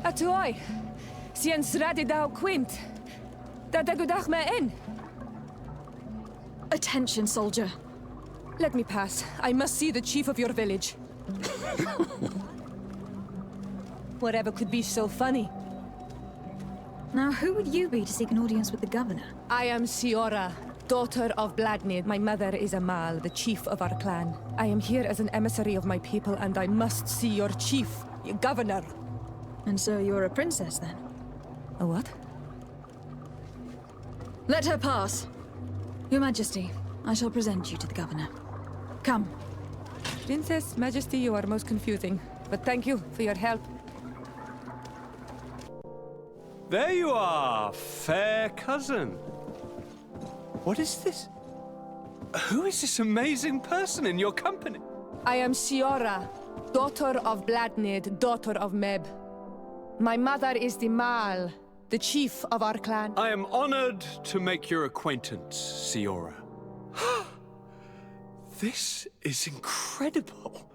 Atoy, siens radidau quint. Dadagudach me in. Attention, soldier. Let me pass. I must see the chief of your village. Whatever could be so funny. Now, who would you be to seek an audience with the governor? I am Siora, daughter of Bladnid. My mother is Amal, the chief of our clan. I am here as an emissary of my people, and I must see your chief, your governor. And so you're a princess, then? A what? Let her pass. Your Majesty, I shall present you to the governor. Come. Princess, Majesty, you are most confusing. But thank you for your help. There you are, fair cousin. What is this? Who is this amazing person in your company? I am Siora, daughter of Bladnid, daughter of Meb. My mother is the Mal, the chief of our clan. I am honored to make your acquaintance, Siora. This is incredible.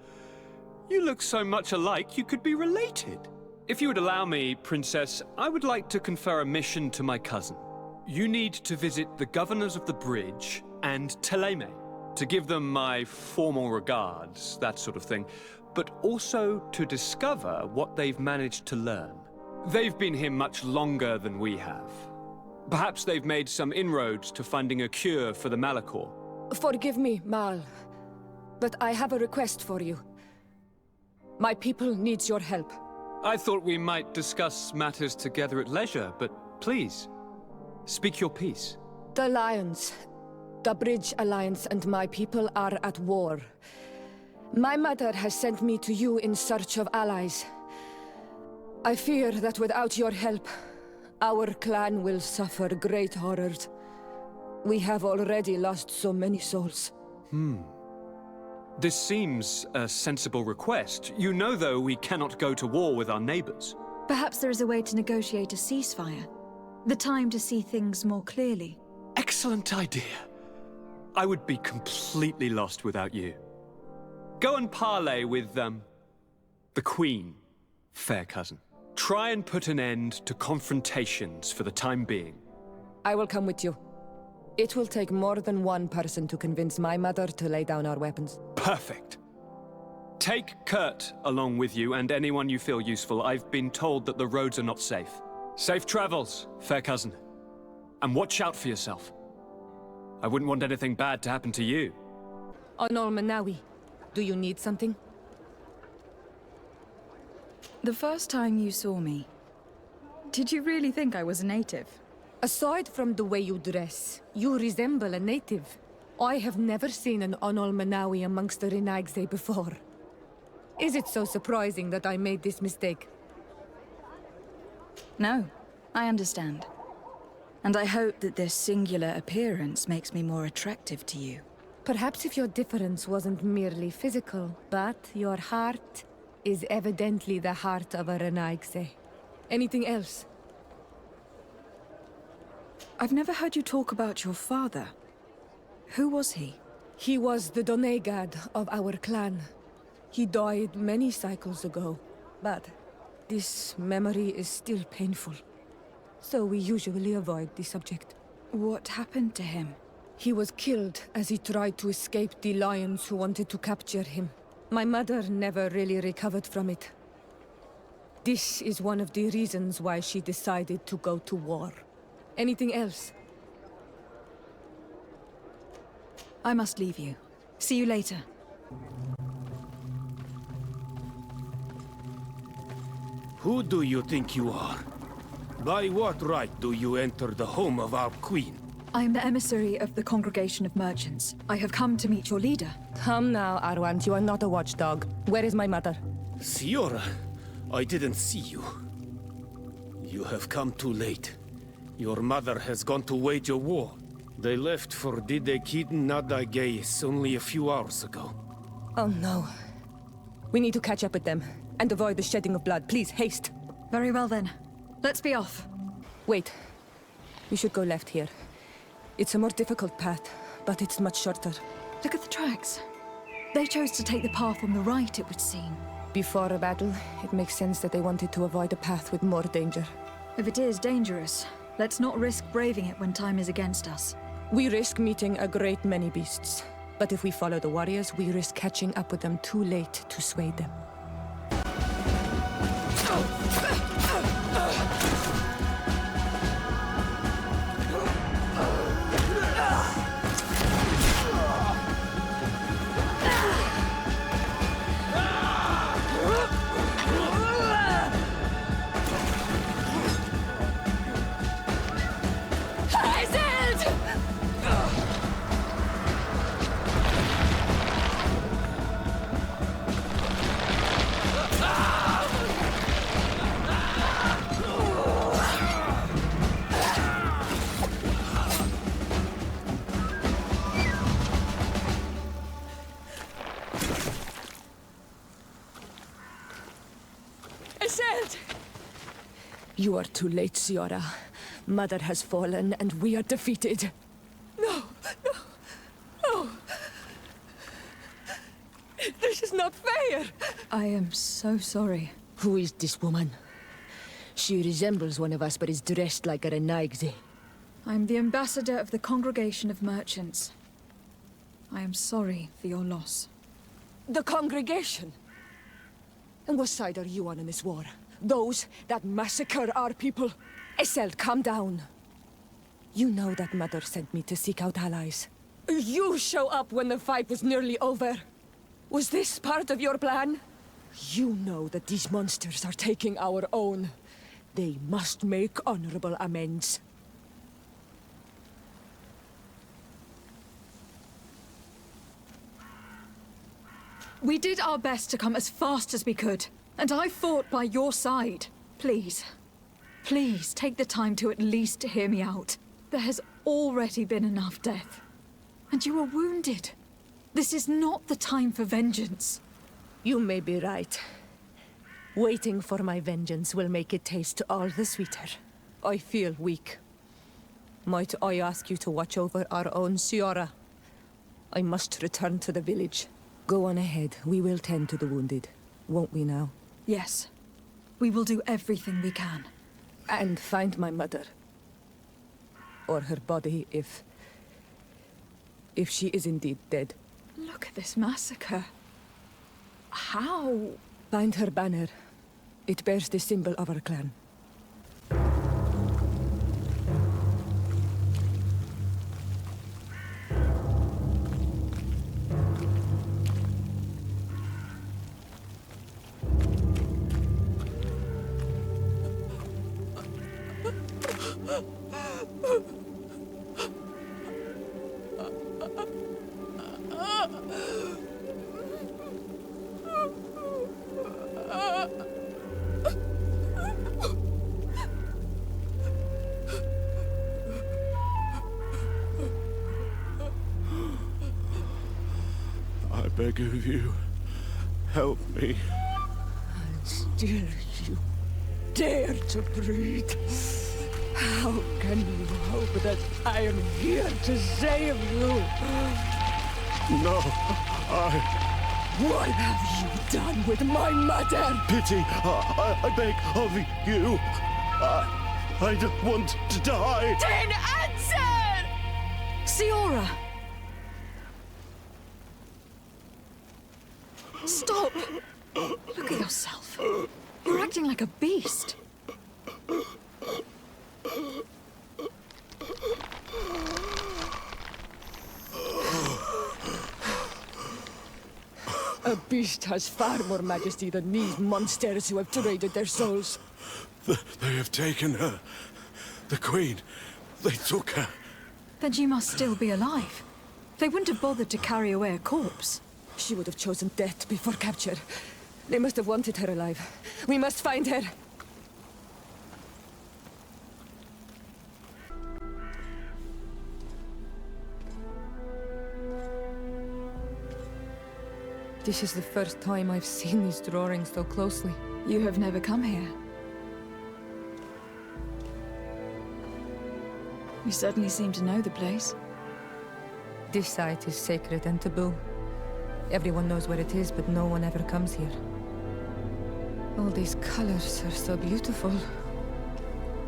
You look so much alike you could be related. If you would allow me, Princess, I would like to confer a mission to my cousin. You need to visit the governors of the bridge and Teleme to give them my formal regards, that sort of thing, but also to discover what they've managed to learn. They've been here much longer than we have. Perhaps they've made some inroads to finding a cure for the Malachor. Forgive me, Mal, but I have a request for you. My people needs your help. I thought we might discuss matters together at leisure, but please, speak your piece. The Lions, the Bridge Alliance and my people are at war. My mother has sent me to you in search of allies. I fear that without your help, our clan will suffer great horrors. We have already lost so many souls. This seems a sensible request. You know, though, we cannot go to war with our neighbors. Perhaps there is a way to negotiate a ceasefire. The time to see things more clearly. Excellent idea. I would be completely lost without you. Go and parley with, the Queen, fair cousin. Try and put an end to confrontations for the time being. I will come with you. It will take more than one person to convince my mother to lay down our weapons. Perfect. Take Kurt along with you and anyone you feel useful. I've been told that the roads are not safe. Safe travels, fair cousin. And watch out for yourself. I wouldn't want anything bad to happen to you. Onol Manawi, do you need something? The first time you saw me, did you really think I was a native? Aside from the way you dress, you resemble a native. I have never seen an Onol Manawi amongst the Renaigse before. Is it so surprising that I made this mistake? No, I understand. And I hope that this singular appearance makes me more attractive to you. Perhaps if your difference wasn't merely physical, but your heart is evidently the heart of a Renaigse. Anything else? I've never heard you talk about your father. Who was he? He was the Donegad of our clan. He died many cycles ago, but this memory is still painful. So we usually avoid the subject. What happened to him? He was killed as he tried to escape the lions who wanted to capture him. My mother never really recovered from it. This is one of the reasons why she decided to go to war. Anything else? I must leave you. See you later. Who do you think you are? By what right do you enter the home of our queen? I am the emissary of the Congregation of Merchants. I have come to meet your leader. Come now, Arwant, you are not a watchdog. Where is my mother? Siora, I didn't see you. You have come too late. Your mother has gone to wage a war. They left for Didekid Nadageis only a few hours ago. Oh no. We need to catch up with them, and avoid the shedding of blood. Please, haste. Very well then. Let's be off. Wait. We should go left here. It's a more difficult path, but it's much shorter. Look at the tracks. They chose to take the path on the right, it would seem. Before a battle, it makes sense that they wanted to avoid a path with more danger. If it is dangerous, let's not risk braving it when time is against us. We risk meeting a great many beasts. But if we follow the warriors, we risk catching up with them too late to sway them. You are too late, Siora. Mother has fallen, and we are defeated. No! This is not fair! I am so sorry. Who is this woman? She resembles one of us, but is dressed like a Renaigze. I'm the ambassador of the Congregation of Merchants. I am sorry for your loss. The Congregation? And what side are you on in this war? Those that massacre our people? Eseld, calm down. You know that Mother sent me to seek out allies. You show up when the fight was nearly over. Was this part of your plan? You know that these monsters are taking our own. They must make honorable amends. We did our best to come as fast as we could, and I fought by your side. Please, please take the time to at least hear me out. There has already been enough death, and you were wounded. This is not the time for vengeance. You may be right. Waiting for my vengeance will make it taste all the sweeter. I feel weak. Might I ask you to watch over our own Siora? I must return to the village. Go on ahead. We will tend to the wounded. Won't we now? Yes. We will do everything we can. And find my mother. Or her body, if she is indeed dead. Look at this massacre. How? Find her banner. It bears the symbol of our clan. I beg of you, help me. And still you dare to breathe. How can you hope that I am here to save you? No, What have you done with my mother? Pity, I beg of you. I don't want to die. Then answer! Siora! Stop! Look at yourself. You're acting like a beast. A beast has far more majesty than these monsters who have traded their souls. They have taken her. The Queen. They took her. Then she must still be alive. They wouldn't have bothered to carry away a corpse. She would have chosen death before capture. They must have wanted her alive. We must find her. This is the first time I've seen these drawings so closely. You have never come here. You certainly seem to know the place. This site is sacred and taboo. Everyone knows where it is, but no one ever comes here. All these colors are so beautiful.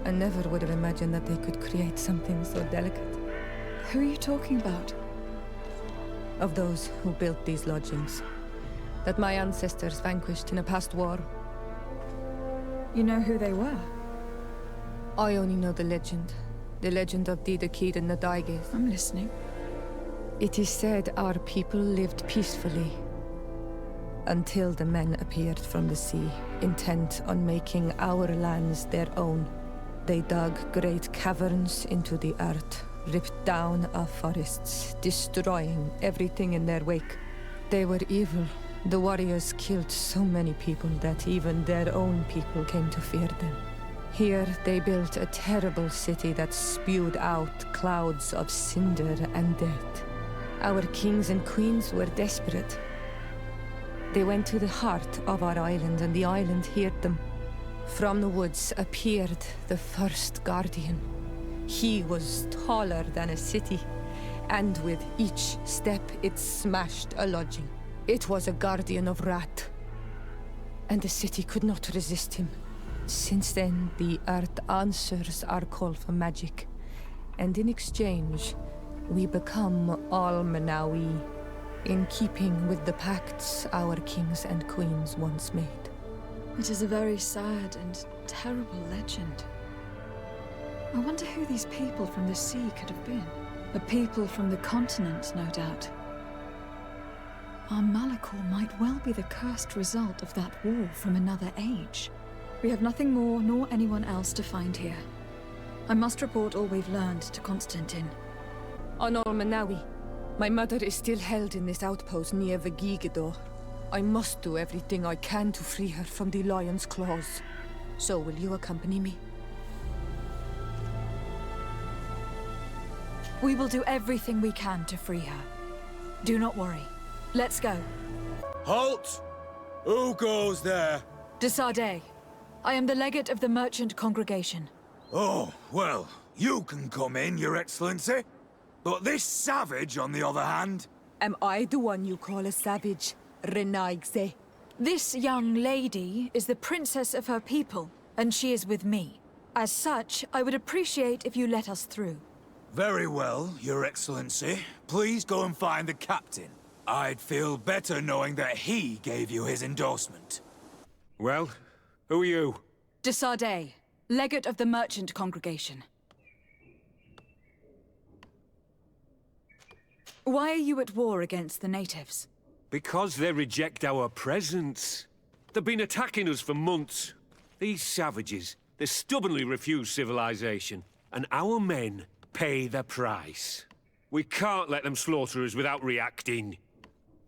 I never would have imagined that they could create something so delicate. Who are you talking about? Of those who built these lodgings, that my ancestors vanquished in a past war. You know who they were? I only know the legend. The legend of Didakid and the Daiges. I'm listening. It is said our people lived peacefully until the men appeared from the sea, intent on making our lands their own. They dug great caverns into the earth, ripped down our forests, destroying everything in their wake. They were evil. The warriors killed so many people that even their own people came to fear them. Here they built a terrible city that spewed out clouds of cinder and death. Our kings and queens were desperate. They went to the heart of our island, and the island heard them. From the woods appeared the first guardian. He was taller than a city, and with each step it smashed a lodging. It was a guardian of Rat, and the city could not resist him. Since then, the earth answers our call for magic, and in exchange, we become Almenawi, in keeping with the pacts our kings and queens once made. It is a very sad and terrible legend. I wonder who these people from the sea could have been. A people from the continent, no doubt. Our Malachor might well be the cursed result of that war from another age. We have nothing more nor anyone else to find here. I must report all we've learned to Constantine. On Almenawi, my mother is still held in this outpost near Vegigedor. I must do everything I can to free her from the lion's claws. So will you accompany me? We will do everything we can to free her. Do not worry. Let's go. Halt! Who goes there? De Sardet. I am the legate of the merchant congregation. Oh, well, you can come in, Your Excellency. But this savage, on the other hand... Am I the one you call a savage, Renaigze? This young lady is the princess of her people, and she is with me. As such, I would appreciate if you let us through. Very well, Your Excellency. Please go and find the captain. I'd feel better knowing that he gave you his endorsement. Well, who are you? De Sardet, legate of the merchant congregation. Why are you at war against the natives? Because they reject our presence. They've been attacking us for months. These savages, they stubbornly refuse civilization, and our men pay the price. We can't let them slaughter us without reacting.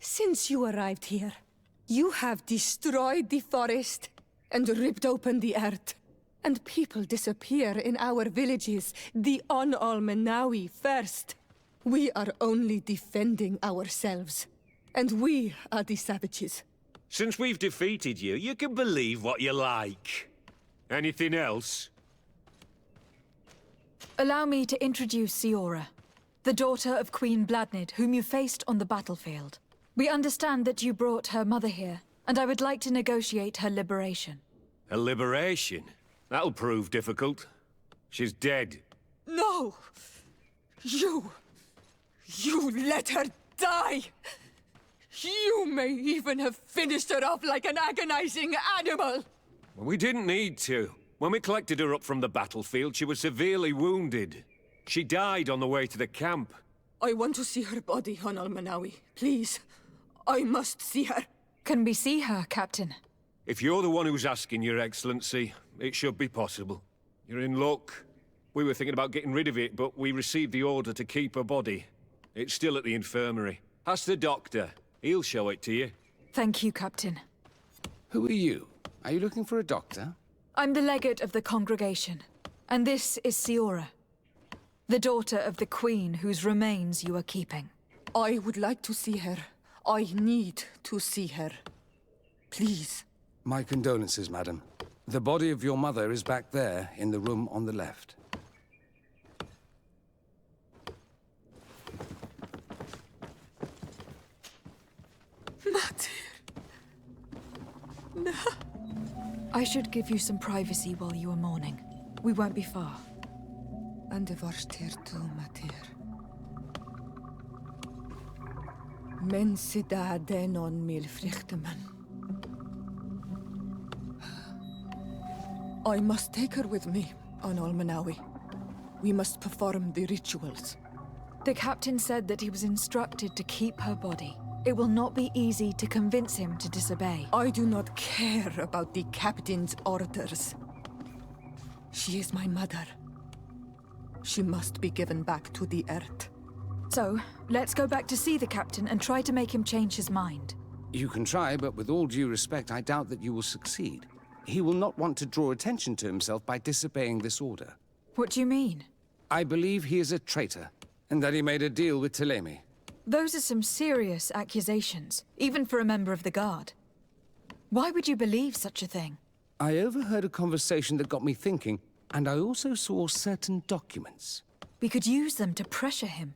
Since you arrived here, you have destroyed the forest and ripped open the earth. And people disappear in our villages, the On-Almenawi first. We are only defending ourselves. And we are the savages. Since we've defeated you, you can believe what you like. Anything else? Allow me to introduce Siora, the daughter of Queen Bladnid, whom you faced on the battlefield. We understand that you brought her mother here, and I would like to negotiate her liberation. A liberation? That'll prove difficult. She's dead. No! You let her die! You may even have finished her off like an agonizing animal! We didn't need to. When we collected her up from the battlefield, she was severely wounded. She died on the way to the camp. I want to see her body on Almenawi. Please. I must see her. Can we see her, Captain? If you're the one who's asking, Your Excellency, it should be possible. You're in luck. We were thinking about getting rid of it, but we received the order to keep her body. It's still at the infirmary. Ask the doctor. He'll show it to you. Thank you, Captain. Who are you? Are you looking for a doctor? I'm the legate of the congregation, and this is Siora, the daughter of the queen whose remains you are keeping. I would like to see her. I need to see her. Please. My condolences, madam. The body of your mother is back there, in the room on the left. Mater. No. I should give you some privacy while you are mourning. We won't be far. And de vorster tu, mater. Men sida denon mil frichteman. I must take her with me on Almanawi. We must perform the rituals. The captain said that he was instructed to keep her body. It will not be easy to convince him to disobey. I do not care about the captain's orders. She is my mother. She must be given back to the earth. So, let's go back to see the captain and try to make him change his mind. You can try, but with all due respect, I doubt that you will succeed. He will not want to draw attention to himself by disobeying this order. What do you mean? I believe he is a traitor, and that he made a deal with Thélème. Those are some serious accusations, even for a member of the Guard. Why would you believe such a thing? I overheard a conversation that got me thinking, and I also saw certain documents. We could use them to pressure him.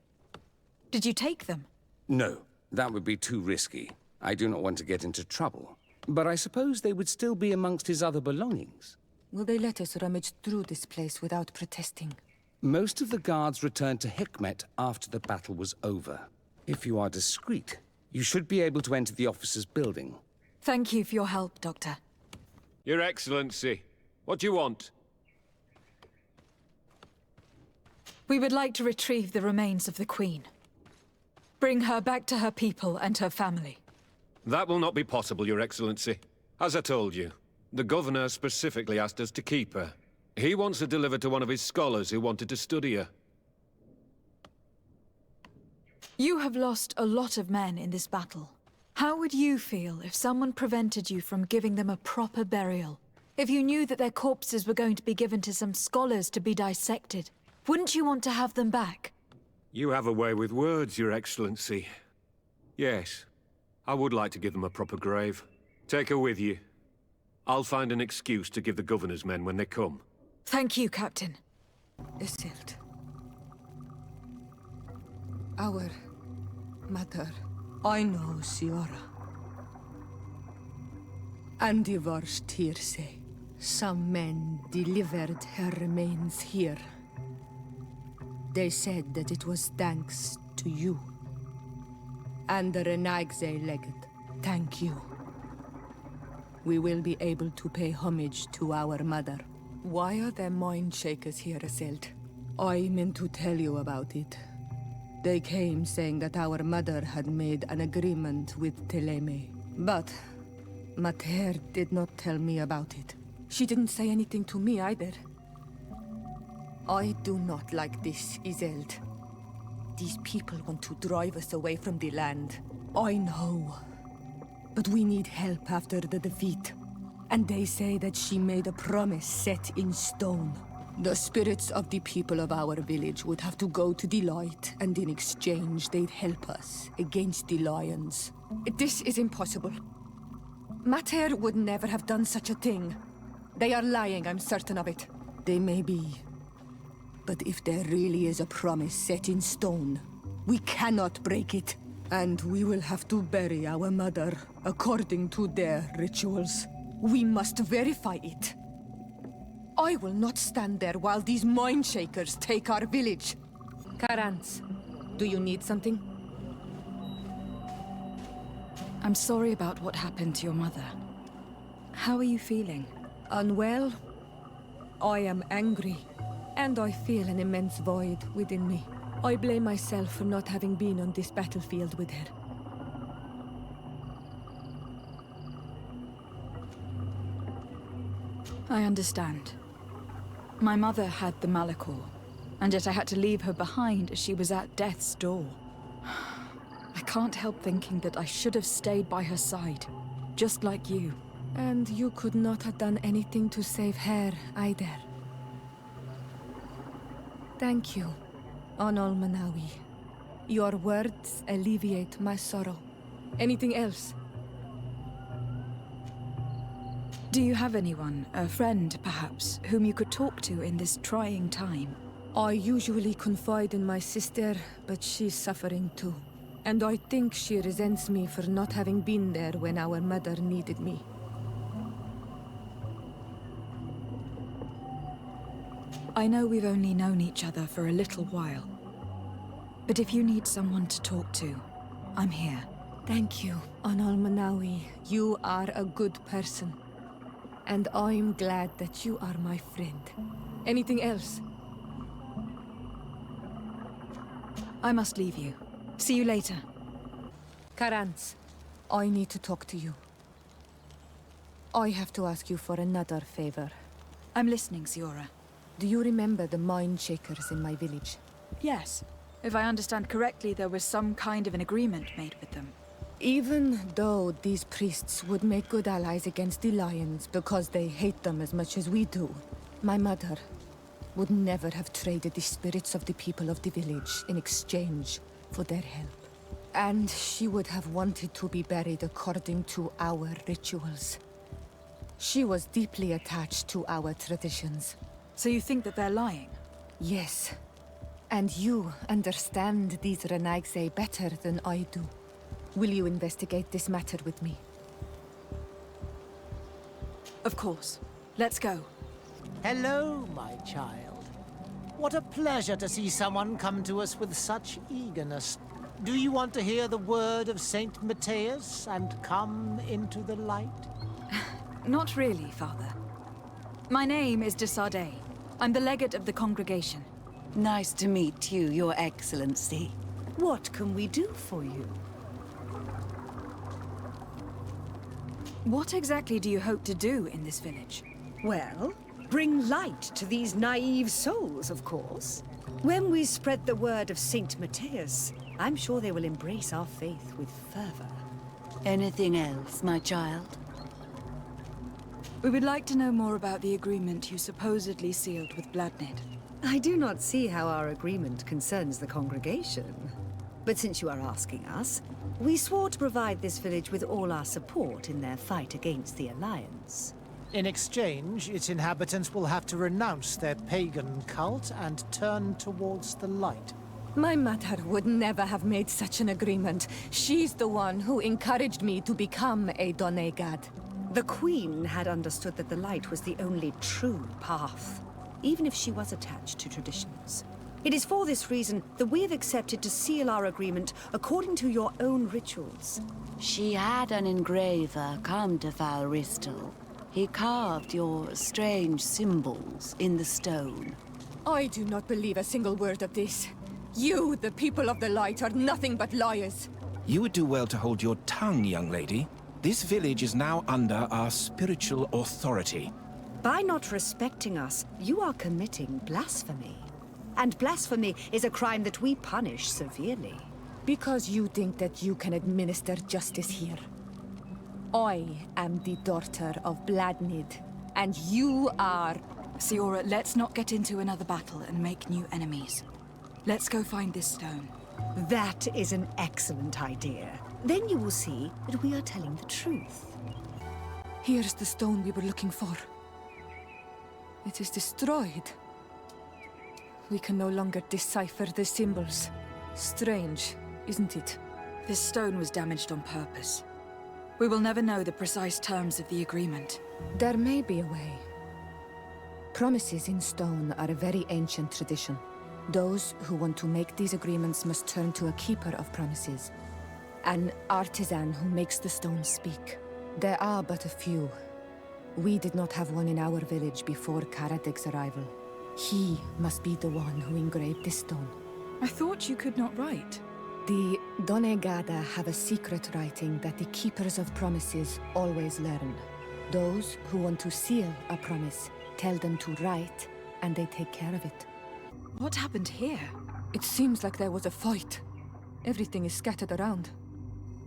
Did you take them? No, that would be too risky. I do not want to get into trouble. But I suppose they would still be amongst his other belongings. Will they let us rummage through this place without protesting? Most of the guards returned to Hikmet after the battle was over. If you are discreet, you should be able to enter the officer's building. Thank you for your help, Doctor. Your Excellency, what do you want? We would like to retrieve the remains of the Queen. Bring her back to her people and her family. That will not be possible, Your Excellency. As I told you, the Governor specifically asked us to keep her. He wants her delivered to one of his scholars who wanted to study her. You have lost a lot of men in this battle. How would you feel if someone prevented you from giving them a proper burial? If you knew that their corpses were going to be given to some scholars to be dissected, wouldn't you want to have them back? You have a way with words, Your Excellency. Yes, I would like to give them a proper grave. Take her with you. I'll find an excuse to give the Governor's men when they come. Thank you, Captain. Isildt. Our mother. I know Siora. And the worst here say, some men delivered her remains here. They said that it was thanks to you. And the Renagze leged. Thank you. We will be able to pay homage to our mother. Why are there mind shakers here, Isildt? I meant to tell you about it. They came saying that our mother had made an agreement with Thélème. But Mater did not tell me about it. She didn't say anything to me either. I do not like this, Isildt. These people want to drive us away from the land. I know. But we need help after the defeat. And they say that she made a promise set in stone. The spirits of the people of our village would have to go to the light, and in exchange they'd help us against the lions. This is impossible. Mater would never have done such a thing. They are lying, I'm certain of it. They may be. But if there really is a promise set in stone, we cannot break it. And we will have to bury our mother according to their rituals. We must verify it. I will not stand there while these mind shakers take our village. Karans, do you need something? I'm sorry about what happened to your mother. How are you feeling? Unwell? I am angry, and I feel an immense void within me. I blame myself for not having been on this battlefield with her. I understand. My mother had the Malachor, and yet I had to leave her behind as she was at death's door. I can't help thinking that I should have stayed by her side, just like you. And you could not have done anything to save her, either. Thank you, Onol Manawi. Your words alleviate my sorrow. Anything else? Do you have anyone, a friend perhaps, whom you could talk to in this trying time? I usually confide in my sister, but she's suffering too. And I think she resents me for not having been there when our mother needed me. I know we've only known each other for a little while. But if you need someone to talk to, I'm here. Thank you, Onol Manawi. You are a good person. And I'm glad that you are my friend. Anything else? I must leave you. See you later. Karans, I need to talk to you. I have to ask you for another favor. I'm listening, Siora. Do you remember the mine shakers in my village? Yes. If I understand correctly, there was some kind of an agreement made with them. Even though these priests would make good allies against the Lions because they hate them as much as we do, my mother would never have traded the spirits of the people of the village in exchange for their help. And she would have wanted to be buried according to our rituals. She was deeply attached to our traditions. So you think that they're lying? Yes. And you understand these Renaigse better than I do. Will you investigate this matter with me? Of course. Let's go. Hello, my child. What a pleasure to see someone come to us with such eagerness. Do you want to hear the word of Saint Matthias and come into the light? Not really, Father. My name is de Sardet. I'm the legate of the congregation. Nice to meet you, Your Excellency. What can we do for you? What exactly do you hope to do in this village? Well, bring light to these naive souls, of course. When we spread the word of Saint Matthias, I'm sure they will embrace our faith with fervor. Anything else, my child? We would like to know more about the agreement you supposedly sealed with Bladnid. I do not see how our agreement concerns the congregation. But since you are asking us, we swore to provide this village with all our support in their fight against the Alliance. In exchange, its inhabitants will have to renounce their pagan cult and turn towards the light. My mother would never have made such an agreement. She's the one who encouraged me to become a Donegad. The Queen had understood that the light was the only true path, even if she was attached to traditions. It is for this reason that we have accepted to seal our agreement according to your own rituals. She had an engraver come to Val Ristal. He carved your strange symbols in the stone. I do not believe a single word of this. You, the people of the light, are nothing but liars. You would do well to hold your tongue, young lady. This village is now under our spiritual authority. By not respecting us, you are committing blasphemy. And blasphemy is a crime that we punish severely. Because you think that you can administer justice here. I am the daughter of Bladnid, and you are... Siora, let's not get into another battle and make new enemies. Let's go find this stone. That is an excellent idea. Then you will see that we are telling the truth. Here's the stone we were looking for. It is destroyed. We can no longer decipher the symbols. Strange, isn't it? This stone was damaged on purpose. We will never know the precise terms of the agreement. There may be a way. Promises in stone are a very ancient tradition. Those who want to make these agreements must turn to a keeper of promises. An artisan who makes the stone speak. There are but a few. We did not have one in our village before Karadek's arrival. He must be the one who engraved this stone. I thought you could not write. The Donegada have a secret writing that the keepers of promises always learn. Those who want to seal a promise tell them to write, and they take care of it. What happened here? It seems like there was a fight. Everything is scattered around.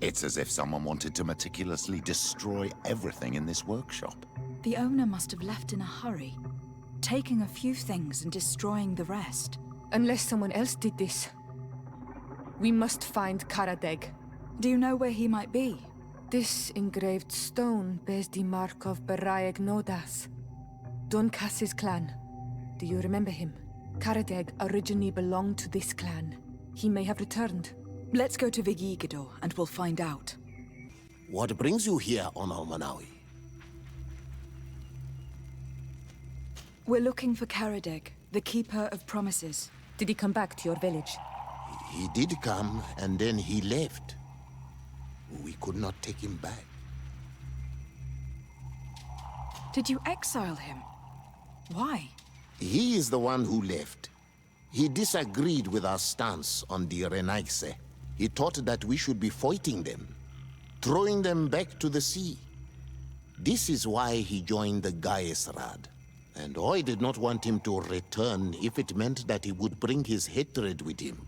It's as if someone wanted to meticulously destroy everything in this workshop. The owner must have left in a hurry, taking a few things and destroying the rest. Unless someone else did this. We must find Karadeg. Do you know where he might be? This engraved stone bears the mark of Baraeg Nodas, Doncass's clan. Do you remember him? Karadeg originally belonged to this clan. He may have returned. Let's go to Vigigidor and we'll find out. What brings you here, Onol Manawi? We're looking for Karadeg. The Keeper of Promises. Did he come back to your village? He did come, and then he left. We could not take him back. Did you exile him? Why? He is the one who left. He disagreed with our stance on the Renaigse. He thought that we should be fighting them, throwing them back to the sea. This is why he joined the Gaesrad. And I did not want him to return if it meant that he would bring his hatred with him.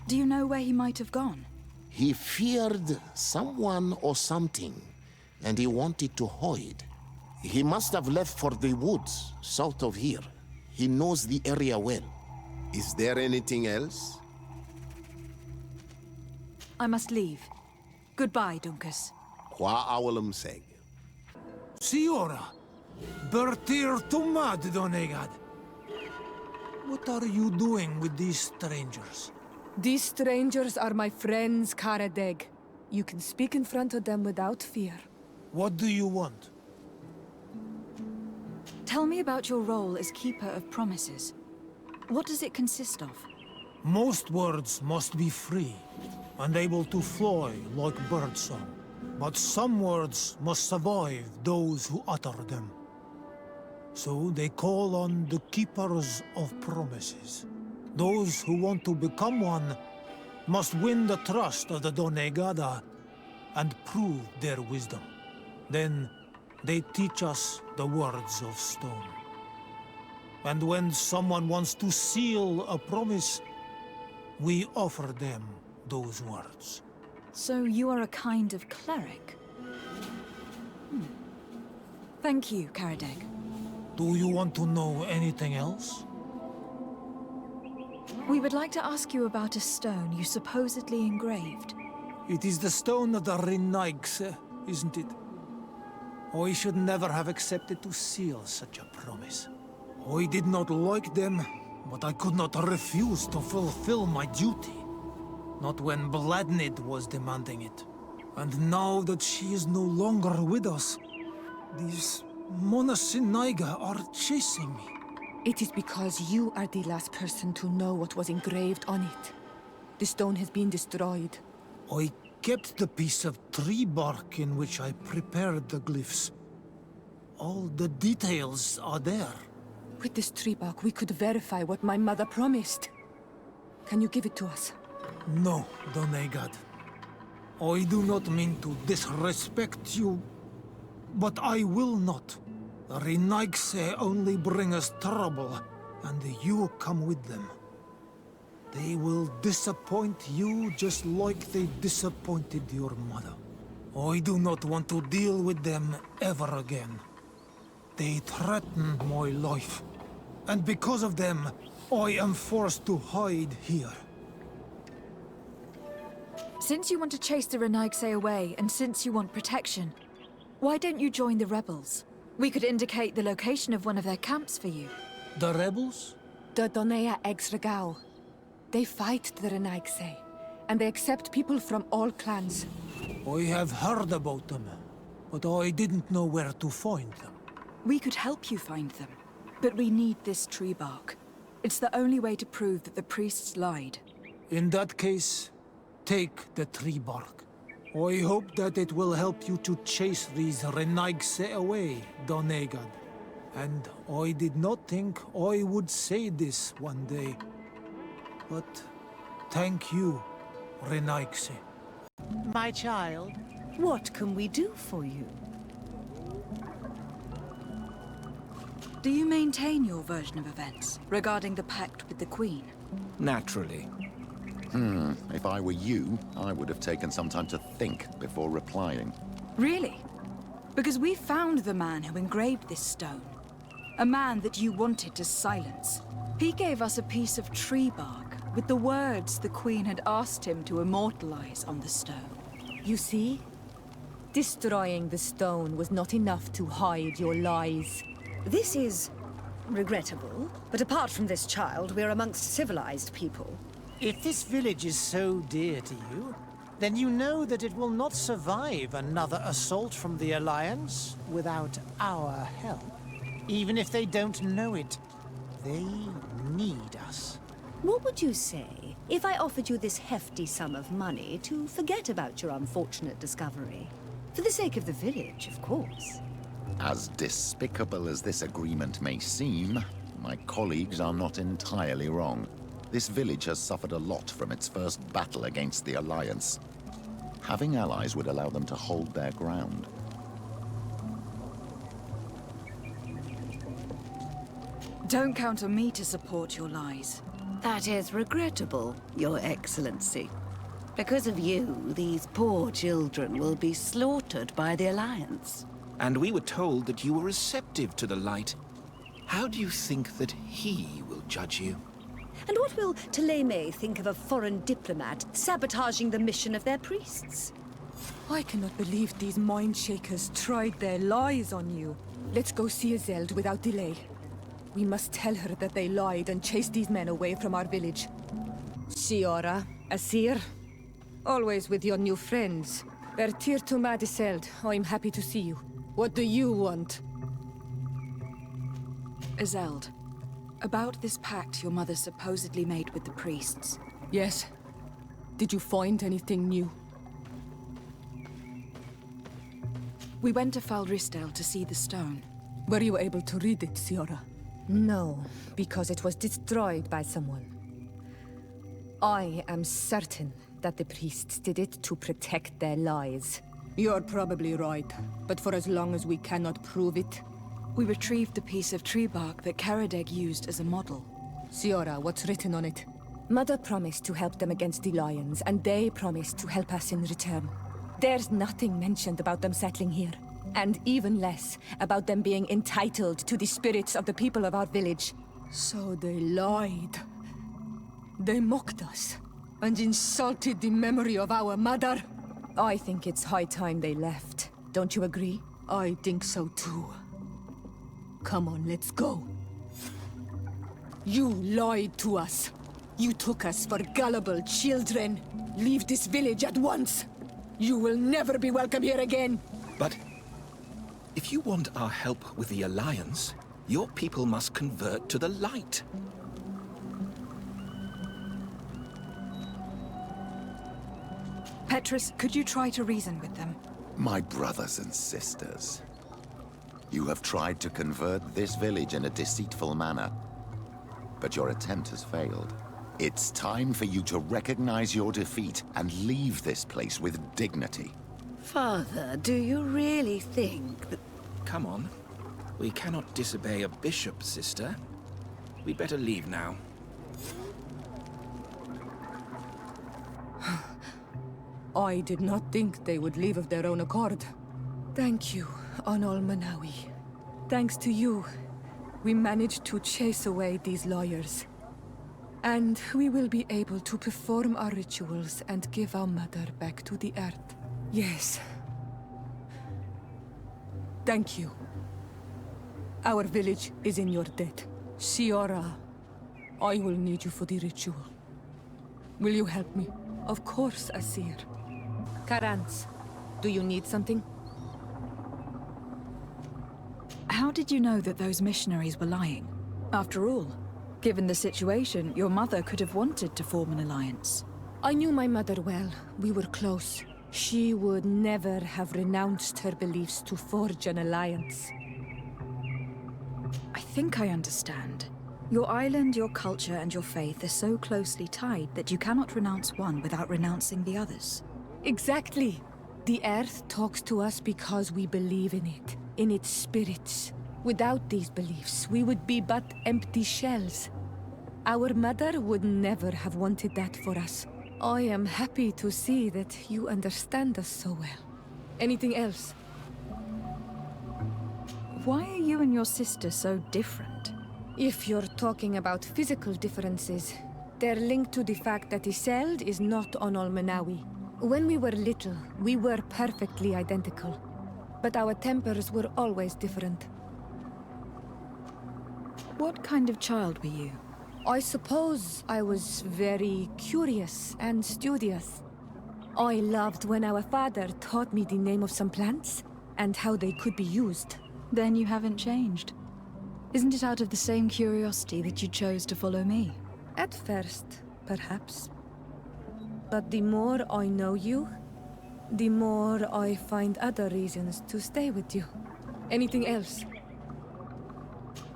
Do you know where he might have gone? He feared someone or something, and he wanted to hide. He must have left for the woods, south of here. He knows the area well. Is there anything else? I must leave. Goodbye, Dunkus. Qua awalum seg. Siora! Bertir Tumad, Donegad! What are you doing with these strangers? These strangers are my friends, Karadeg. You can speak in front of them without fear. What do you want? Tell me about your role as Keeper of Promises. What does it consist of? Most words must be free, and able to fly like birdsong. But some words must survive those who utter them. So they call on the Keepers of Promises. Those who want to become one must win the trust of the Donegada and prove their wisdom. Then they teach us the words of stone. And when someone wants to seal a promise, we offer them those words. So you are a kind of cleric? Thank you, Karadeg. Do you want to know anything else? We would like to ask you about a stone you supposedly engraved. It is the stone of the Renaigse, isn't it? I should never have accepted to seal such a promise. I did not like them, but I could not refuse to fulfill my duty. Not when Bladnid was demanding it. And now that she is no longer with us, these Monasinaiga are chasing me. It is because you are the last person to know what was engraved on it. The stone has been destroyed. I kept the piece of tree bark in which I prepared the glyphs. All the details are there. With this tree bark, we could verify what my mother promised. Can you give it to us? No, Donegad. I do not mean to disrespect you, but I will not. The Renaigse only bring us trouble, and you come with them. They will disappoint you just like they disappointed your mother. I do not want to deal with them ever again. They threaten my life, and because of them, I am forced to hide here. Since you want to chase the Renaigse away, and since you want protection, why don't you join the rebels? We could indicate the location of one of their camps for you. The rebels? The Donea Exregao. They fight the Renaigse, and they accept people from all clans. I have heard about them, but I didn't know where to find them. We could help you find them, but we need this tree bark. It's the only way to prove that the priests lied. In that case, take the tree bark. I hope that it will help you to chase these Renaigse away, Donegad. And I did not think I would say this one day. But thank you, Renaigse. My child, what can we do for you? Do you maintain your version of events regarding the pact with the Queen? Naturally. If I were you, I would have taken some time to think before replying. Really? Because we found the man who engraved this stone. A man that you wanted to silence. He gave us a piece of tree bark with the words the Queen had asked him to immortalize on the stone. You see? Destroying the stone was not enough to hide your lies. This is regrettable, but apart from this child, we're amongst civilized people. If this village is so dear to you, then you know that it will not survive another assault from the Alliance without our help. even if they don't know it. They need us. What would you say if I offered you this hefty sum of money to forget about your unfortunate discovery? For the sake of the village, of course. As despicable as this agreement may seem, my colleagues are not entirely wrong. This village has suffered a lot from its first battle against the Alliance. Having allies would allow them to hold their ground. Don't count on me to support your lies. That is regrettable, Your Excellency. Because of you, these poor children will be slaughtered by the Alliance. And we were told that you were receptive to the light. How do you think that he will judge you? And what will Thélème think of a foreign diplomat sabotaging the mission of their priests? I cannot believe these mind-shakers tried their lies on you. Let's go see Azeld without delay. We must tell her that they lied and chased these men away from our village. Siora, Asir, always with your new friends. Vertir to Madiseld. I'm happy to see you. What do you want? Azeld, about this pact your mother supposedly made with the priests. Yes. Did you find anything new? We went to Falristel to see the stone. Were you able to read it, Siora? No, because it was destroyed by someone. I am certain that the priests did it to protect their lies. You're probably right, but for as long as we cannot prove it... We retrieved the piece of tree bark that Karadeg used as a model. Siora, what's written on it? Mother promised to help them against the lions, and they promised to help us in return. There's nothing mentioned about them settling here. And even less about them being entitled to the spirits of the people of our village. So they lied. They mocked us and insulted the memory of our mother. I think it's high time they left. Don't you agree? I think so too. Come on, let's go. You lied to us. You took us for gullible children. Leave this village at once. You will never be welcome here again. But if you want our help with the Alliance, your people must convert to the light. Petrus, could you try to reason with them? My brothers and sisters, you have tried to convert this village in a deceitful manner, but your attempt has failed. It's time for you to recognize your defeat and leave this place with dignity. Father, do you really think that... Come on. We cannot disobey a bishop, sister. We'd better leave now. I did not think they would leave of their own accord. Thank you, Anol Manawi. Thanks to you, we managed to chase away these lawyers. And we will be able to perform our rituals and give our mother back to the earth. Yes. Thank you. Our village is in your debt. Siora, I will need you for the ritual. Will you help me? Of course, Asir. Karans, do you need something? How did you know that those missionaries were lying? After all, given the situation, your mother could have wanted to form an alliance. I knew my mother well. We were close. She would never have renounced her beliefs to forge an alliance. I think I understand. Your island, your culture, and your faith are so closely tied that you cannot renounce one without renouncing the others. Exactly. The earth talks to us because we believe in it, in its spirits. Without these beliefs, we would be but empty shells. Our mother would never have wanted that for us. I am happy to see that you understand us so well. Anything else? Why are you and your sister so different? If you're talking about physical differences, they're linked to the fact that Iseld is not Onol Menawi. When we were little, we were perfectly identical. But our tempers were always different. What kind of child were you? I suppose I was very curious and studious. I loved when our father taught me the name of some plants and how they could be used. Then you haven't changed. Isn't it out of the same curiosity that you chose to follow me? At first, perhaps. But the more I know you, the more I find other reasons to stay with you. Anything else?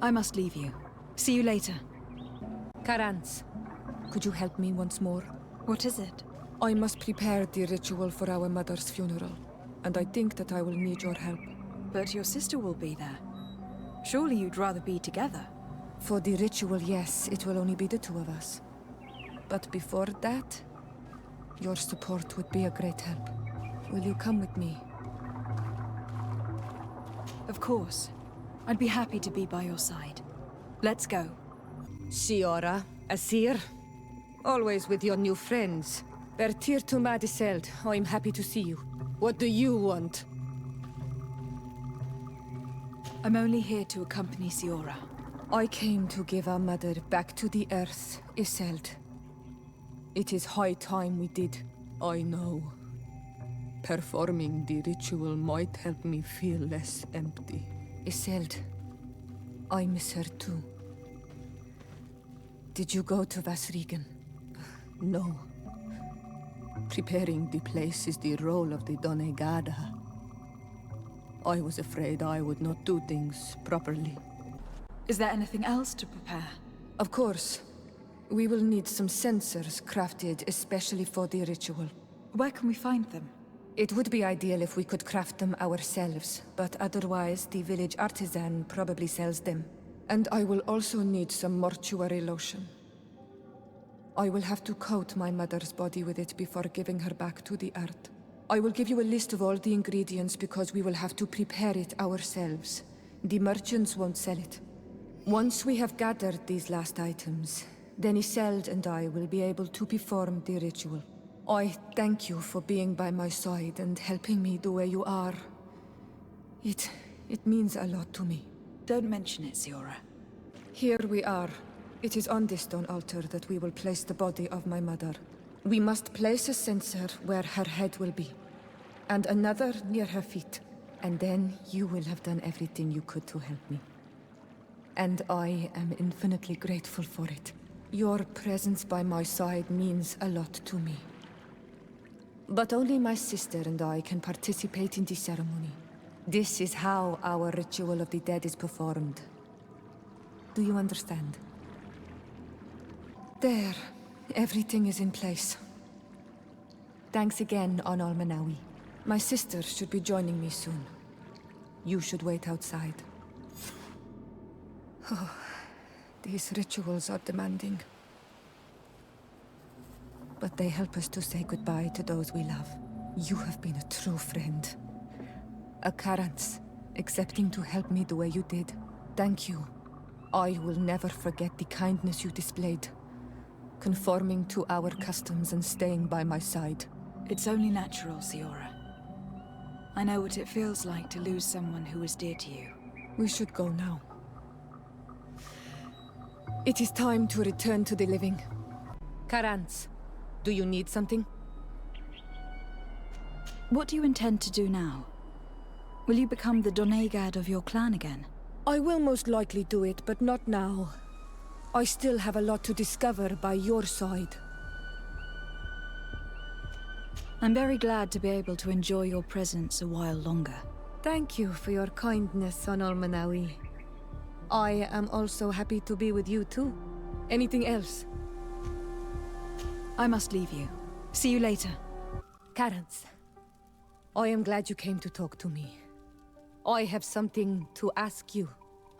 I must leave you. See you later. Karans, could you help me once more? What is it? I must prepare the ritual for our mother's funeral, and I think that I will need your help. But your sister will be there. Surely you'd rather be together. For the ritual, yes, it will only be the two of us. But before that, your support would be a great help. Will you come with me? Of course. I'd be happy to be by your side. Let's go. Siora, Asir, always with your new friends. Bertir to Madiseld, I'm happy to see you. What do you want? I'm only here to accompany Siora. I came to give our mother back to the earth, Iseld. It is high time we did, I know. Performing the ritual might help me feel less empty. Iseld, I miss her too. Did you go to Vasrigan? No. Preparing the place is the role of the Donegada. I was afraid I would not do things properly. Is there anything else to prepare? Of course. We will need some sensors crafted especially for the ritual. Where can we find them? It would be ideal if we could craft them ourselves, but otherwise the village artisan probably sells them. And I will also need some mortuary lotion. I will have to coat my mother's body with it before giving her back to the earth. I will give you a list of all the ingredients because we will have to prepare it ourselves. The merchants won't sell it. Once we have gathered these last items, then Iseld and I will be able to perform the ritual. I thank you for being by my side and helping me the way you are. It means a lot to me. Don't mention it, Siora. Here we are. It is on this stone altar that we will place the body of my mother. We must place a censer where her head will be, and another near her feet. And then you will have done everything you could to help me. And I am infinitely grateful for it. Your presence by my side means a lot to me. But only my sister and I can participate in the ceremony. This is how our ritual of the dead is performed. Do you understand? There. Everything is in place. Thanks again, Onal Manawi. My sister should be joining me soon. You should wait outside. Oh, these rituals are demanding. But they help us to say goodbye to those we love. You have been a true friend. A Karans, accepting to help me the way you did. Thank you. I will never forget the kindness you displayed. Conforming to our customs and staying by my side. It's only natural, Siora. I know what it feels like to lose someone who is dear to you. We should go now. It is time to return to the living. Karans, do you need something? What do you intend to do now? Will you become the Donegad of your clan again? I will most likely do it, but not now. I still have a lot to discover by your side. I'm very glad to be able to enjoy your presence a while longer. Thank you for your kindness, Onal Manawi. I am also happy to be with you too. Anything else? I must leave you. See you later. Karans, I am glad you came to talk to me. I have something to ask you.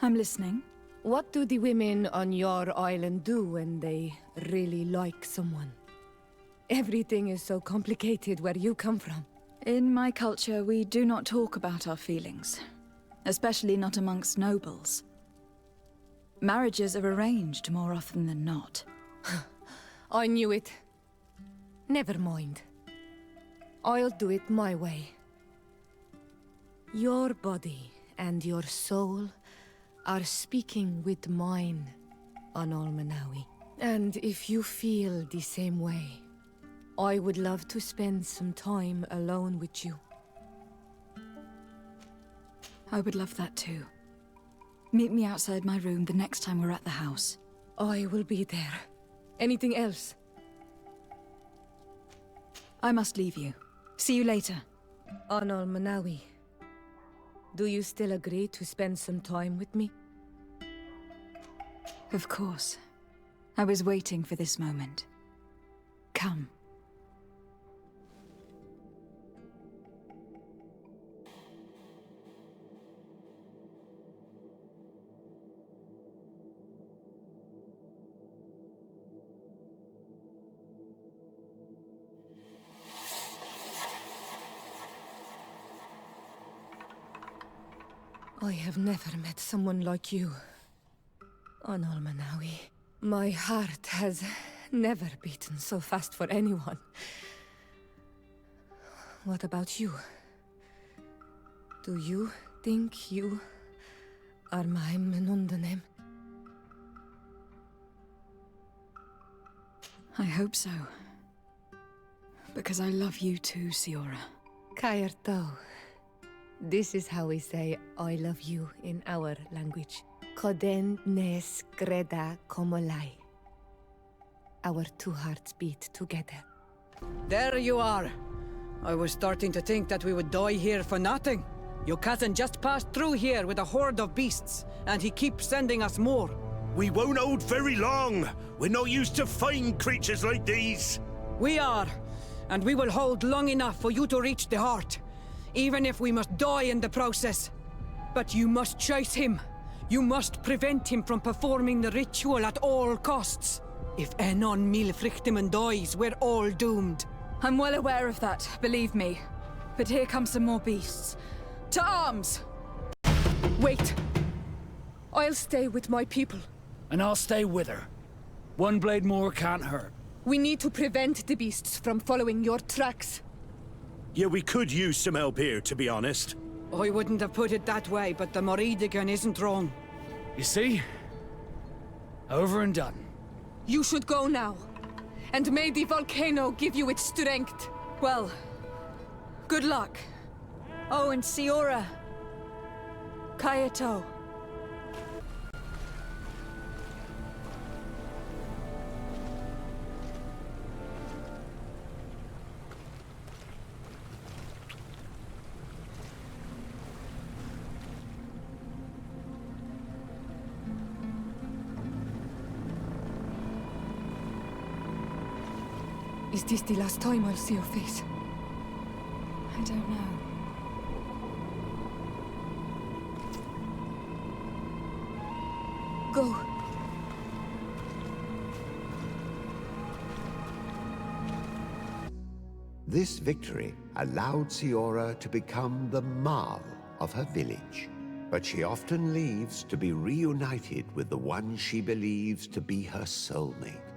I'm listening. What do the women on your island do when they really like someone? Everything is so complicated where you come from. In my culture, we do not talk about our feelings. Especially not amongst nobles. Marriages are arranged more often than not. I knew it. Never mind. I'll do it my way. Your body and your soul are speaking with mine, Onal Manawi. And if you feel the same way, I would love to spend some time alone with you. I would love that too. Meet me outside my room the next time we're at the house. I will be there. Anything else? I must leave you. See you later. Anal Manawi, do you still agree to spend some time with me? Of course. I was waiting for this moment. Come. I have never met someone like you, Anal Manawi. My heart has never beaten so fast for anyone. What about you? Do you think you are my Menundanem? I hope so. Because I love you too, Siora. Kairto. This is how we say I love you in our language. Koden nes greda komolai. Our two hearts beat together. There you are. I was starting to think that we would die here for nothing. Your cousin just passed through here with a horde of beasts, and he keeps sending us more. We won't hold very long. We're not used to fighting creatures like these. We are, and we will hold long enough for you to reach the heart. Even if we must die in the process. But you must chase him. You must prevent him from performing the ritual at all costs. If Enon Milfrichtimen dies, we're all doomed. I'm well aware of that, believe me. But here come some more beasts. To arms! Wait! I'll stay with my people. And I'll stay with her. One blade more can't hurt. We need to prevent the beasts from following your tracks. Yeah, we could use some help here, to be honest. I wouldn't have put it that way, but the Moridigan isn't wrong. You see? Over and done. You should go now. And may the volcano give you its strength. Well, good luck. Oh, and Siora. Kayato. Is this the last time I'll see your face? I don't know. Go. This victory allowed Siora to become the Marl of her village. But she often leaves to be reunited with the one she believes to be her soulmate.